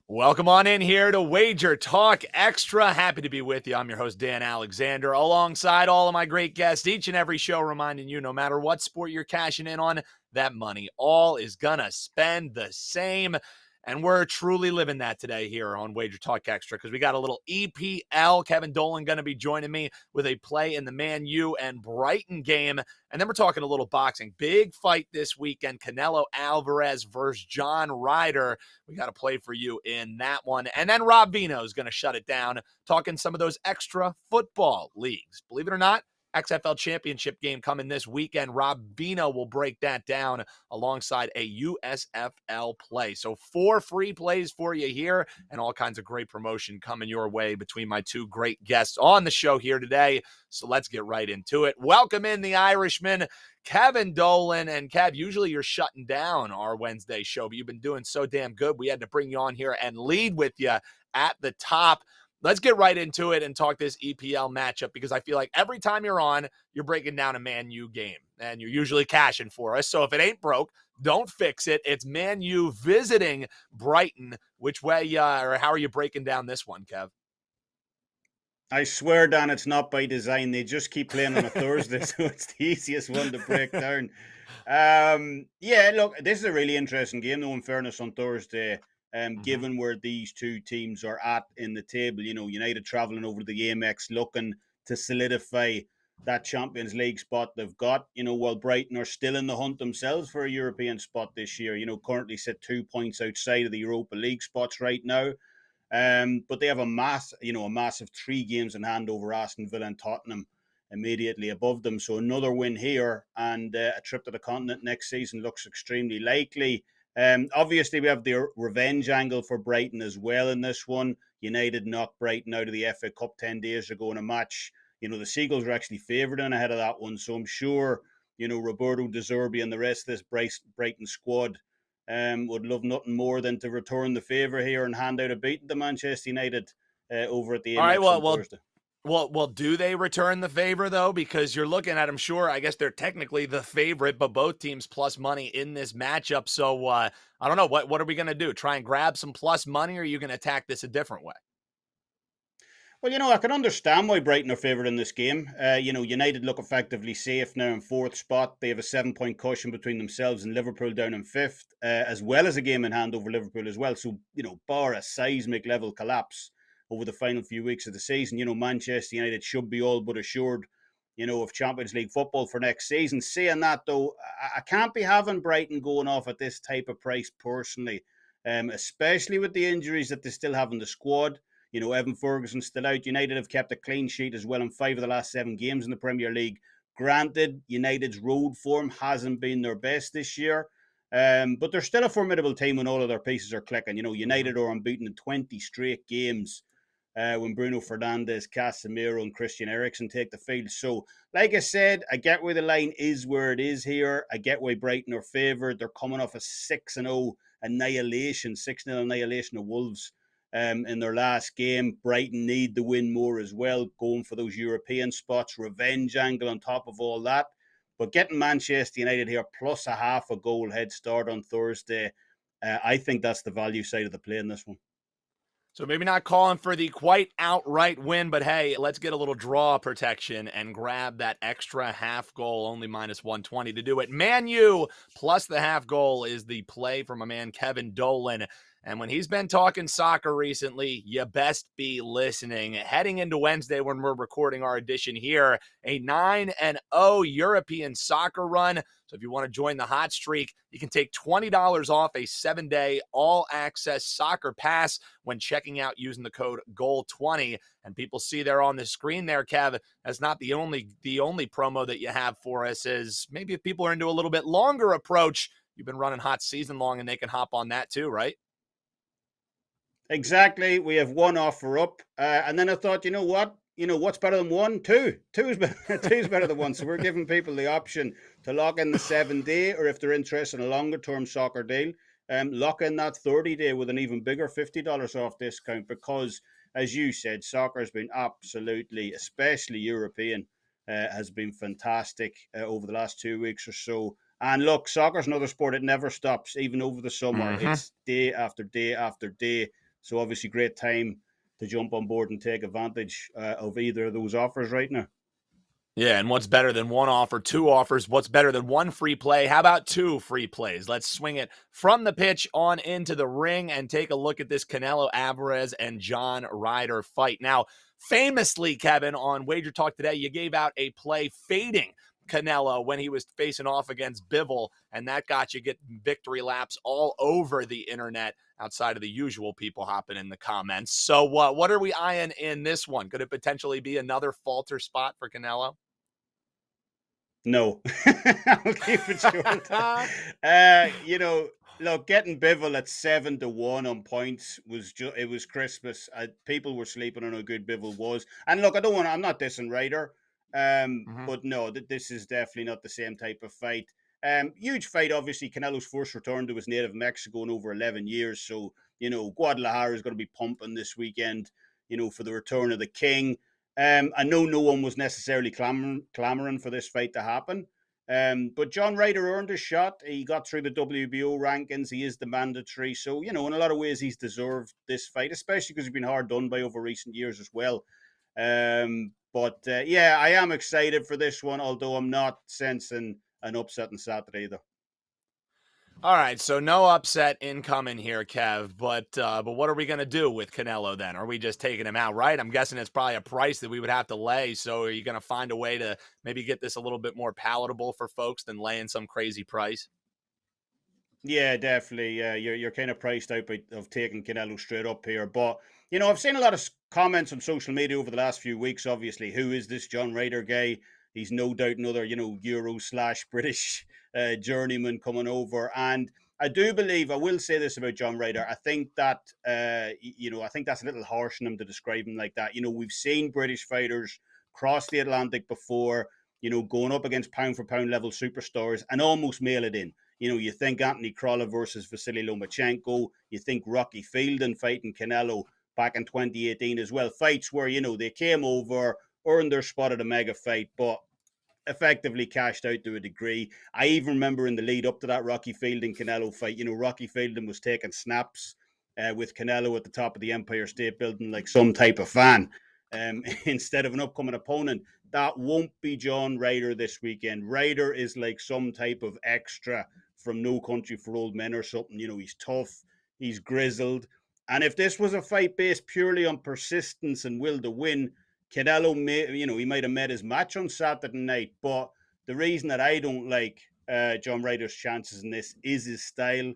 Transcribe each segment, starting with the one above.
Welcome on in here to Wager Talk Extra. Happy to be with you. I'm your host, Dan Alexander, alongside all of my great guests each and every show, reminding you no matter what sport you're cashing in on, that money all is going to spend the same. And we're truly living that today here on Wager Talk Extra because we got a little EPL. Kevin Dolan going to be joining me with a play in the Man U and Brighton game. And then we're talking a little boxing. Big fight this weekend, Canelo Alvarez versus John Ryder. We got to play for you in that one. And then Rob Veno is going to shut it down, talking some of those extra football leagues. Believe it or not, XFL championship game coming this weekend. Rob Veno will break that down alongside a USFL play. So 4 free plays for you here and all kinds of great promotion coming your way between my 2 great guests on the show here today. So let's get right into it. Welcome in the Irishman, Kevin Dolan. And Kev, usually you're shutting down our Wednesday show, but you've been doing so damn good. We had to bring you on here and lead with you at the top. Let's get right into it and talk this EPL matchup because I feel like every time you're on, you're breaking down a Man U game and you're usually cashing for us. So if it ain't broke, don't fix it. It's Man U visiting Brighton. Which way or how are you breaking down this one, Kev? I swear, Dan, it's not by design. They just keep playing on a Thursday, so it's the easiest one to break down. Yeah, look, this is a really interesting game, though, in fairness, on Thursday, given where these two teams are at in the table. You know, United travelling over the Amex, looking to solidify that Champions League spot they've got, while Brighton are still in the hunt themselves for a European spot this year, currently sit 2 points outside of the Europa League spots right now. But they have a massive 3 games in hand over Aston Villa and Tottenham immediately above them. So another win here and a trip to the continent next season looks extremely likely. Obviously, we have the revenge angle for Brighton as well in this one. United knocked Brighton out of the FA Cup 10 days ago in a match. The Seagulls are actually favoured in ahead of that one. So I'm sure, Roberto De Zerbi and the rest of this Brighton squad would love nothing more than to return the favour here and hand out a beating to Manchester United over at the All right, Amex well, on well, Thursday. well, do they return the favor though? Because you're looking at them. Sure, I guess they're technically the favorite, but both teams plus money in this matchup. So I don't know. What are we going to do? Try and grab some plus money, or are you going to attack this a different way? Well, I can understand why Brighton are favoured in this game. United look effectively safe now in 4th spot. They have a 7-point cushion between themselves and Liverpool down in 5th, as well as a game in hand over Liverpool as well. So, bar a seismic level collapse over the final few weeks of the season, Manchester United should be all but assured, of Champions League football for next season. Saying that, though, I can't be having Brighton going off at this type of price personally, especially with the injuries that they still have in the squad. Evan Ferguson's still out. United have kept a clean sheet as well in 5 of the last 7 games in the Premier League. Granted, United's road form hasn't been their best this year, but they're still a formidable team when all of their pieces are clicking. United are unbeaten in 20 straight games when Bruno Fernandes, Casemiro, and Christian Eriksen take the field. So, like I said, I get why the line is where it is here. I get why Brighton are favoured. They're coming off a 6-0 annihilation, 6-0 annihilation of Wolves in their last game. Brighton need the win more as well, going for those European spots, revenge angle on top of all that. But getting Manchester United here plus a half a goal head start on Thursday, I think that's the value side of the play in this one. So maybe not calling for the quite outright win, but hey, let's get a little draw protection and grab that extra half goal, only minus 120 to do it. Man U plus the half goal is the play from a man, Kevin Dolan. And when he's been talking soccer recently, you best be listening. Heading into Wednesday when we're recording our edition here, a 9-0 European soccer run. So if you want to join the hot streak, you can take $20 off a 7-day all-access soccer pass when checking out using the code GOAL20. And people see there on the screen there, Kev, that's not the only promo that you have for us. Is maybe if people are into a little bit longer approach, you've been running hot season long and they can hop on that too, right? Exactly. We have one offer up. And then I thought, you know what? What's better than one? Two. Two is better, two is better than one. So we're giving people the option to lock in the 7-day, or if they're interested in a longer term soccer deal, lock in that 30-day with an even bigger $50 off discount. Because, as you said, soccer has been absolutely, especially European, has been fantastic over the last 2 weeks or so. And look, soccer's another sport. It never stops, even over the summer. Mm-hmm. It's day after day after day. So obviously great time to jump on board and take advantage of either of those offers right now. Yeah, and what's better than one offer, two offers? What's better than one free play? How about two free plays? Let's swing it from the pitch on into the ring and take a look at this Canelo Alvarez and John Ryder fight. Now, famously, Kevin, on Wager Talk today, you gave out a play fading Canelo when he was facing off against Bivol, and that got you getting victory laps all over the internet outside of the usual people hopping in the comments. So what are we eyeing in this one? Could it potentially be another falter spot for Canelo? No, I'll keep it short. Look, getting Bivol at 7-1 on points was it was Christmas. People were sleeping on how good Bivol was. And look, I'm not dissing Ryder, but no, this is definitely not the same type of fight. Huge fight, obviously. Canelo's first return to his native Mexico in over 11 years. So, Guadalajara is going to be pumping this weekend, for the return of the king. I know no one was necessarily clamoring for this fight to happen. But John Ryder earned his shot. He got through the WBO rankings. He is the mandatory. So, in a lot of ways, he's deserved this fight, especially because he's been hard done by over recent years as well. Yeah, I am excited for this one, although I'm not sensing an upset on Saturday either. All right, so no upset incoming here, Kev. But what are we going to do with Canelo then? Are we just taking him out, right? I'm guessing it's probably a price that we would have to lay. So are you going to find a way to maybe get this a little bit more palatable for folks than laying some crazy price? Yeah, definitely. Yeah, you're kind of priced out of taking Canelo straight up here. But, I've seen a lot of comments on social media over the last few weeks, obviously. Who is this John Ryder guy? He's no doubt another, Euro/British journeyman coming over. And I do believe, I will say this about John Ryder. I think that, I think that's a little harsh on him to describe him like that. We've seen British fighters cross the Atlantic before, going up against pound for pound level superstars and almost mail it in. You think Anthony Crolla versus Vasily Lomachenko. You think Rocky Fielding fighting Canelo back in 2018 as well. Fights where, they came over, earned their spot at a mega fight, but effectively cashed out to a degree. I even remember in the lead up to that Rocky Fielding Canelo fight, Rocky Fielding was taking snaps with Canelo at the top of the Empire State Building like some type of fan instead of an upcoming opponent. That won't be John Ryder this weekend. Ryder is like some type of extra from No Country for Old Men or something. He's tough, he's grizzled. And if this was a fight based purely on persistence and will to win, Canelo he might have met his match on Saturday night. But the reason that I don't like John Ryder's chances in this is his style.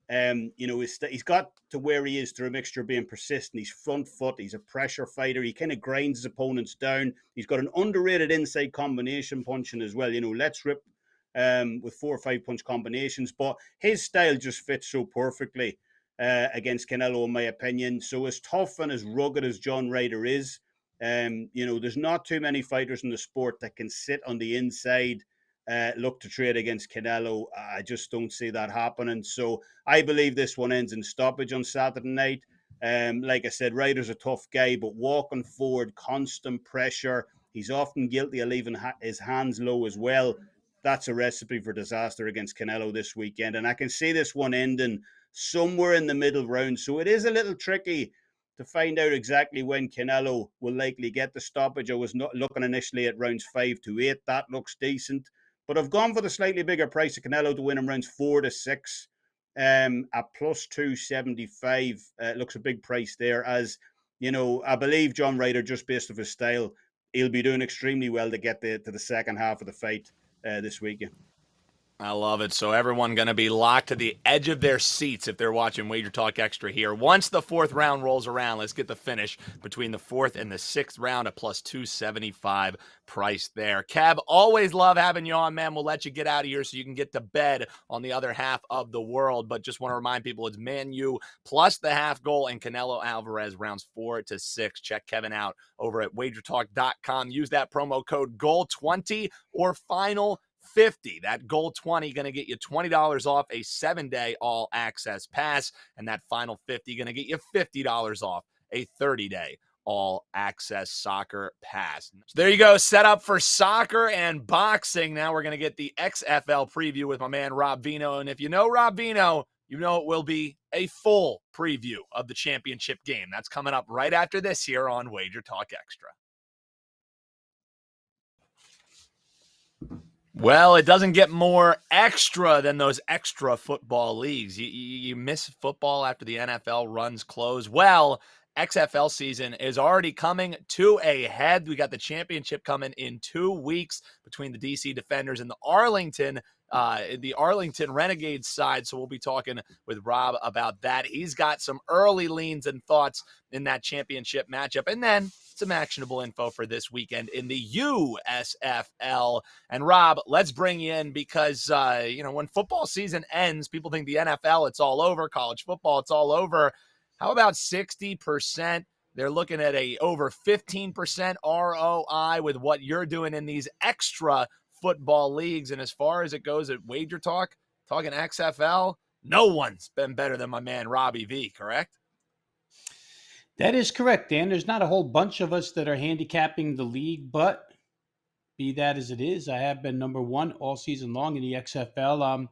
He's got to where he is through a mixture of being persistent. He's front foot. He's a pressure fighter. He kind of grinds his opponents down. He's got an underrated inside combination punching as well. Let's rip with 4 or 5 punch combinations. But his style just fits so perfectly against Canelo, in my opinion. So as tough and as rugged as John Ryder is, there's not too many fighters in the sport that can sit on the inside, look to trade against Canelo. I just don't see that happening. So I believe this one ends in stoppage on Saturday night. Like I said, Ryder's a tough guy, but walking forward, constant pressure. He's often guilty of leaving his hands low as well. That's a recipe for disaster against Canelo this weekend. And I can see this one ending somewhere in the middle round. So it is a little tricky to find out exactly when Canelo will likely get the stoppage. I was not looking initially at rounds 5 to 8. That looks decent. But I've gone for the slightly bigger price of Canelo to win in rounds 4 to 6 at plus 275. Looks a big price there. As, I believe John Ryder, just based off his style, he'll be doing extremely well to get to the second half of the fight this weekend. I love it. So everyone going to be locked to the edge of their seats if they're watching Wager Talk Extra here. Once the 4th round rolls around, let's get the finish between the 4th and the 6th round at plus 275 price there. Kev, always love having you on, man. We'll let you get out of here so you can get to bed on the other half of the world. But just want to remind people it's Man U plus the half goal and Canelo Alvarez rounds 4 to 6. Check Kevin out over at WagerTalk.com. Use that promo code GOAL20 or final 50. That goal 20 going to get you $20 off a 7-day all access pass, and that final 50 going to get you $50 off a 30-day all access soccer pass. So there you go, set up for soccer and boxing. Now we're going to get the XFL preview with my man Rob Veno, and if you know Rob Veno, you know it will be a full preview of the championship game. That's coming up right after this here on Wager Talk Extra. Well, it doesn't get more extra than those extra football leagues. You miss football after the NFL runs close. Well, XFL season is already coming to a head. We got the championship coming in 2 weeks between the DC Defenders and the Arlington Renegades side. So we'll be talking with Rob about that. He's got some early leans and thoughts in that championship matchup. And then some actionable info for this weekend in the USFL. And Rob, let's bring you in because, when football season ends, people think the NFL, it's all over. College football, it's all over. How about 60%? They're looking at a over 15% ROI with what you're doing in these extra football leagues. And as far as it goes at WagerTalk, talking XFL, no one's been better than my man Robbie V, correct? That is correct, Dan. There's not a whole bunch of us that are handicapping the league, but be that as it is, I have been number one all season long in the XFL.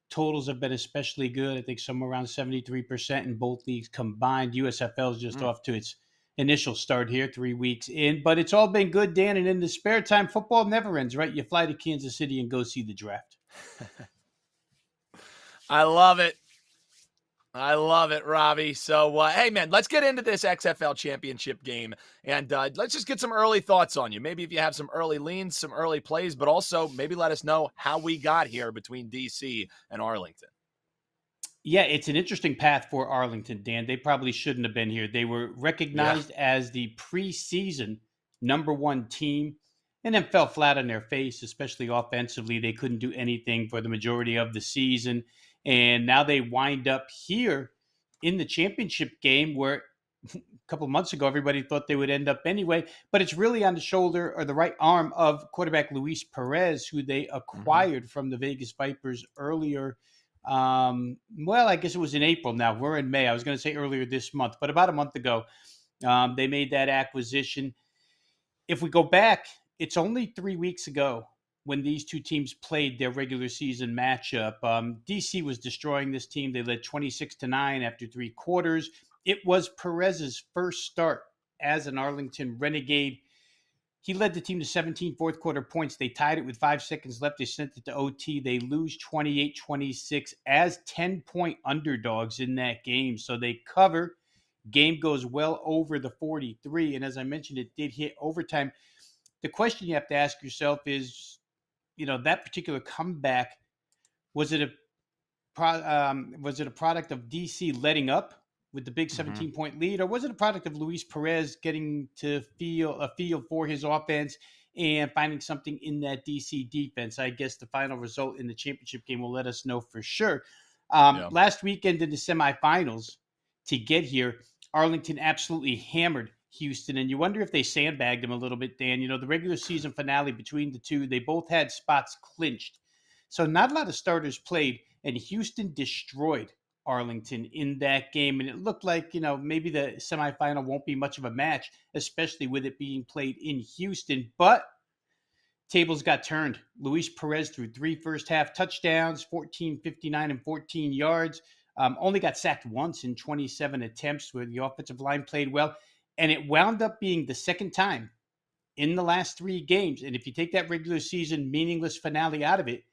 Totals have been especially good. I think somewhere around 73% in both leagues combined. USFL is just off to its initial start here, 3 weeks in. But it's all been good, Dan. And in the spare time, football never ends, right? You fly to Kansas City and go see the draft. I love it. I love it, Robbie. So, hey, man, let's get into this XFL championship game, and let's just get some early thoughts on you. Maybe if you have some early leans, some early plays, but also maybe let us know how we got here between DC and Arlington. Yeah, it's an interesting path for Arlington, Dan. They probably shouldn't have been here. They were recognized as the preseason number one team and then fell flat on their face, especially offensively. They couldn't do anything for the majority of the season. And now they wind up here in the championship game where a couple of months ago, everybody thought they would end up anyway. But it's really on the shoulder or the right arm of quarterback Luis Perez, who they acquired from the Vegas Vipers earlier. I guess it was in April now. We're in May. I was going to say earlier this month, but about a month ago, they made that acquisition. If we go back, it's only 3 weeks ago when these two teams played their regular season matchup. DC was destroying this team. They led 26-9 after 3 quarters. It was Perez's first start as an Arlington Renegade. He led the team to 17 fourth quarter points. They tied it with 5 seconds left. They sent it to OT. They lose 28-26 as 10-point underdogs in that game. So they cover. Game goes well over the 43. And as I mentioned, it did hit overtime. The question you have to ask yourself is, that particular comeback, was it a product of DC letting up with the big 17-point lead, or was it a product of Luis Perez getting to feel a feel for his offense and finding something in that DC defense? I guess the final result in the championship game will let us know for sure. Last weekend in the semifinals, to get here, Arlington absolutely hammered Houston, and you wonder if they sandbagged them a little bit, Dan. The regular season finale between the two, they both had spots clinched. So not a lot of starters played, and Houston destroyed Arlington in that game. And it looked like, maybe the semifinal won't be much of a match, especially with it being played in Houston. But tables got turned. Luis Perez threw 3 first-half touchdowns, 14, 59, and 14 yards. Only got sacked once in 27 attempts where the offensive line played well. And it wound up being the second time in the last 3 games. And if you take that regular season meaningless finale out of it,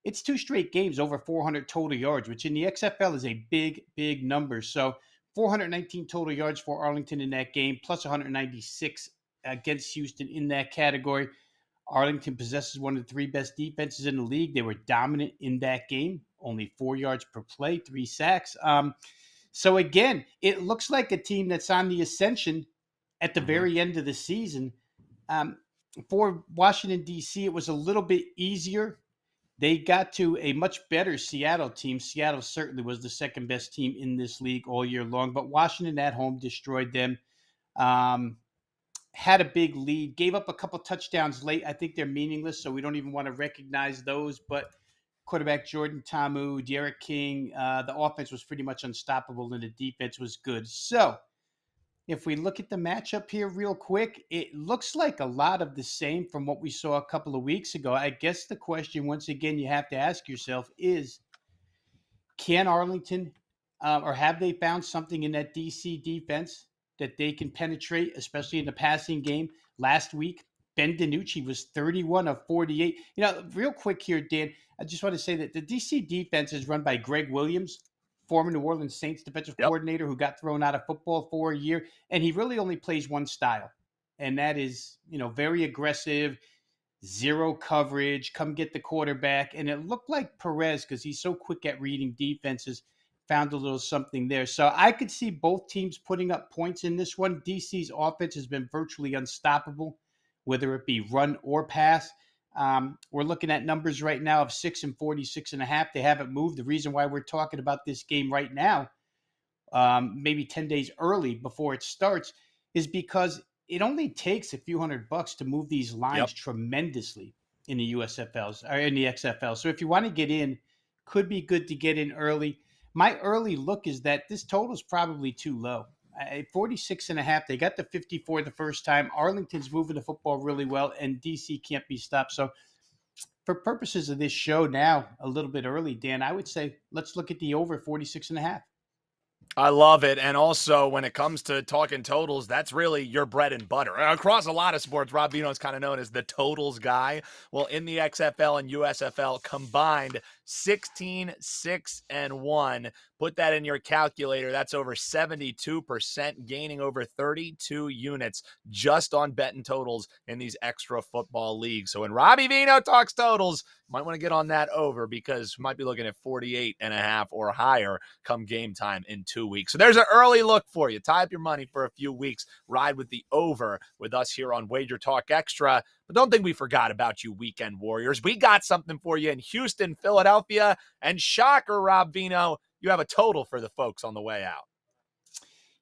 it's 2 straight games over 400 total yards, which in the XFL is a big, big number. So 419 total yards for Arlington in that game, plus 196 against Houston in that category. Arlington possesses one of the 3 best defenses in the league. They were dominant in that game, only 4 yards per play, 3 sacks. So again, it looks like a team that's on the ascension at the very end of the season. For Washington, D.C., it was a little bit easier. They got to a much better Seattle team. Seattle certainly was the second best team in this league all year long, but Washington at home destroyed them. Had a big lead, gave up a couple touchdowns late. I think they're meaningless, so we don't even want to recognize those, but quarterback Jordan Tamu, Derek King, the offense was pretty much unstoppable and the defense was good. So if we look at the matchup here real quick, it looks like a lot of the same from what we saw a couple of weeks ago. I guess the question, once again, you have to ask yourself is Can Arlington, or have they found something in that DC defense that they can penetrate, especially in the passing game? Last week, Ben DiNucci was 31 of 48. Real quick here, Dan, I just want to say that the DC defense is run by Greg Williams, former New Orleans Saints defensive Yep. coordinator who got thrown out of football for a year, and he really only plays one style, and that is, very aggressive, zero coverage, come get the quarterback. And it looked like Perez, because he's so quick at reading defenses, found a little something there. So I could see both teams putting up points in this one. DC's offense has been virtually unstoppable, whether it be run or pass. We're looking at numbers right now of 6 and 46.5. They haven't moved. The reason why we're talking about this game right now, maybe 10 days early before it starts, is because it only takes a few $100 to move these lines tremendously in the USFLs or in the XFL. So if you want to get in, could be good to get in early. My early look is that this total is probably too low. 46.5. They got the 54 the first time. Arlington's moving the football really well, and DC can't be stopped. So for purposes of this show now, a little bit early, Dan, I would say let's look at the over 46.5. I love it. And also, when it comes to talking totals, that's really your bread and butter. Across a lot of sports, Rob Veno is kind of known as the totals guy. Well, in the XFL and USFL combined, 16, 6, and 1. Put that in your calculator. That's over 72%, gaining over 32 units just on betting totals in these extra football leagues. So when Robbie Veno talks totals, might want to get on that over, because we might be looking at 48.5 or higher come game time in 2 weeks. So there's an early look for you. Tie up your money for a few weeks. Ride with the over with us here on Wager Talk Extra. But don't think we forgot about you, weekend warriors. We got something for you in Houston, Philadelphia, and shocker, Rob Veno, you have a total for the folks on the way out.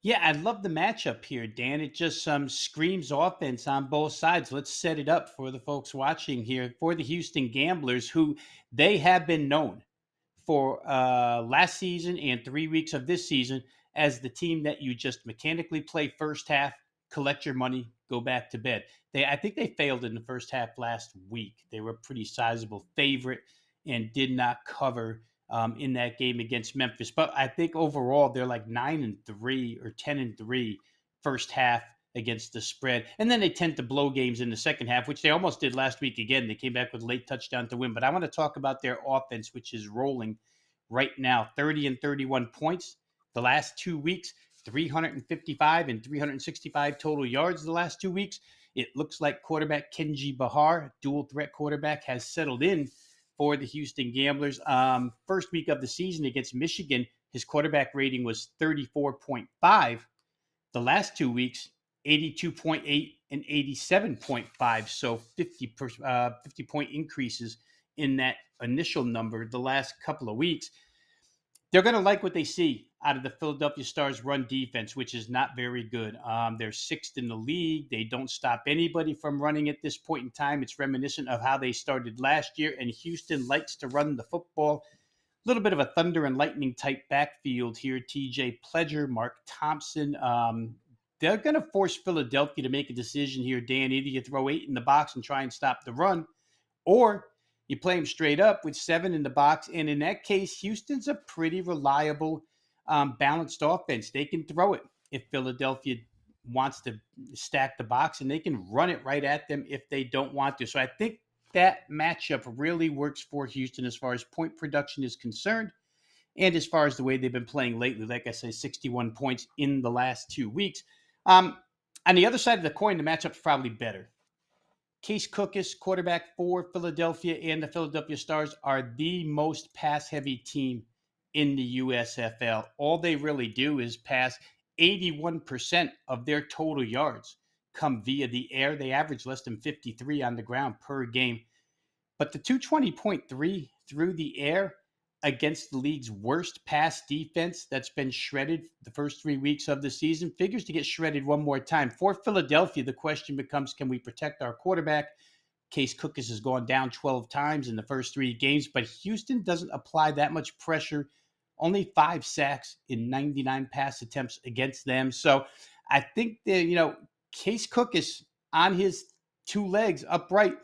Yeah, I love the matchup here, Dan. It just screams offense on both sides. Let's set it up for the folks watching here. For the Houston Gamblers, who they have been known for last season and 3 weeks of this season as the team that you just mechanically play first half, collect your money, go back to bed. I think they failed in the first half last week. They were a pretty sizable favorite and did not cover in that game against Memphis. But I think overall they're like 9-3 or 10-3 first half against the spread. And then they tend to blow games in the second half, which they almost did last week again. They came back with a late touchdown to win. But I want to talk about their offense, which is rolling right now. 30 and 31 points the last 2 weeks, 355 and 365 total yards the last 2 weeks. It looks like quarterback Kenji Bahar, dual threat quarterback, has settled in for the Houston Gamblers. First week of the season against Michigan, his quarterback rating was 34.5. The last 2 weeks, 82.8 and 87.5. So 50-point increases in that initial number the last couple of weeks. They're going to like what they see out of the Philadelphia Stars run defense, which is not very good. They're sixth in the league. They don't stop anybody from running at this point in time. It's reminiscent of how they started last year, and Houston likes to run the football. A little bit of a thunder and lightning type backfield here. TJ Pledger, Mark Thompson. They're going to force Philadelphia to make a decision here, Dan. Either you throw 8 in the box and try and stop the run, or you play them straight up with 7 in the box. And in that case, Houston's a pretty reliable, balanced offense. They can throw it if Philadelphia wants to stack the box, and they can run it right at them if they don't want to. So I think that matchup really works for Houston as far as point production is concerned, and as far as the way they've been playing lately. Like I say, 61 points in the last 2 weeks. On the other side of the coin, the matchup's probably better. Case Cookus, quarterback for Philadelphia, and the Philadelphia Stars are the most pass-heavy team in the USFL. All they really do is pass. 81% of their total yards come via the air. They average less than 53 on the ground per game. But the 220.3 through the air against the league's worst pass defense that's been shredded the first 3 weeks of the season figures to get shredded one more time. For Philadelphia, the question becomes, can we protect our quarterback? Case Cookus has gone down 12 times in the first 3 games, but Houston doesn't apply that much pressure. Only 5 sacks in 99 pass attempts against them. So I think that, Case Cookus on his 2 legs upright,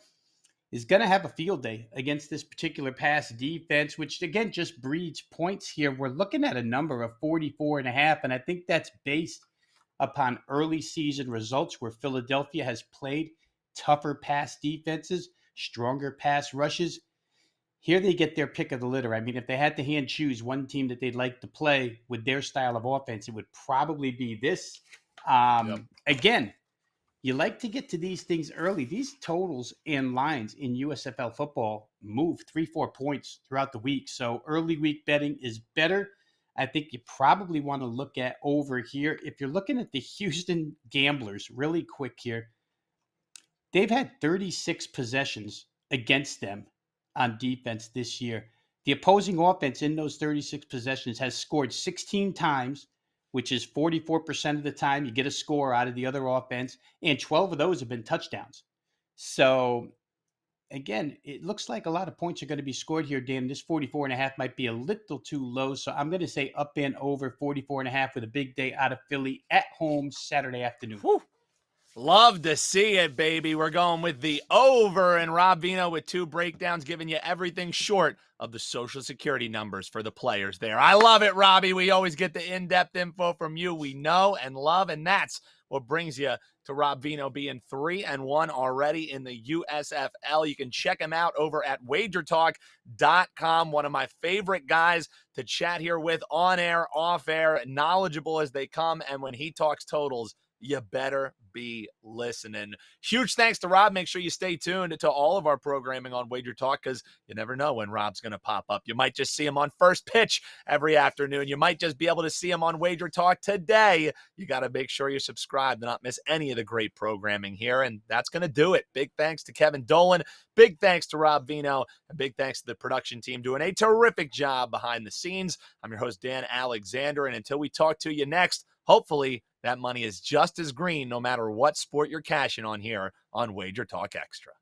is going to have a field day against this particular pass defense, which again just breeds points here. We're looking at a number of 44.5, and I think that's based upon early season results where Philadelphia has played tougher pass defenses, stronger pass rushes. Here they get their pick of the litter. I mean, if they had to hand choose one team that they'd like to play with their style of offense, it would probably be this. Again, you like to get to these things early. These totals and lines in USFL football move 3-4 points throughout the week. So early week betting is better. I think you probably want to look at over here. If you're looking at the Houston Gamblers, really quick here, they've had 36 possessions against them on defense this year. The opposing offense in those 36 possessions has scored 16 times, which is 44% of the time you get a score out of the other offense, and 12 of those have been touchdowns. So, again, it looks like a lot of points are going to be scored here, Dan. This 44.5 might be a little too low, so I'm going to say up and over 44.5 with a big day out of Philly at home Saturday afternoon. Whew. Love to see it, baby. We're going with the over, and Rob Veno with 2 breakdowns, giving you everything short of the Social Security numbers for the players there. I love it, Robbie. We always get the in-depth info from you. We know and love, and that's what brings you to Rob Veno being 3-1 already in the USFL. You can check him out over at WagerTalk.com. One of my favorite guys to chat here with on air, off air, knowledgeable as they come, and when he talks totals, you better be listening. Huge thanks to Rob. Make sure you stay tuned to all of our programming on Wager Talk, because you never know when Rob's going to pop up. You might just see him on First Pitch every afternoon. You might just be able to see him on Wager Talk today. You got to make sure you're subscribed to not miss any of the great programming here, and that's going to do it. Big thanks to Kevin Dolan. Big thanks to Rob Veno, and big thanks to the production team doing a terrific job behind the scenes. I'm your host, Dan Alexander, and until we talk to you next, hopefully that money is just as green no matter what sport you're cashing on here on Wager Talk Extra.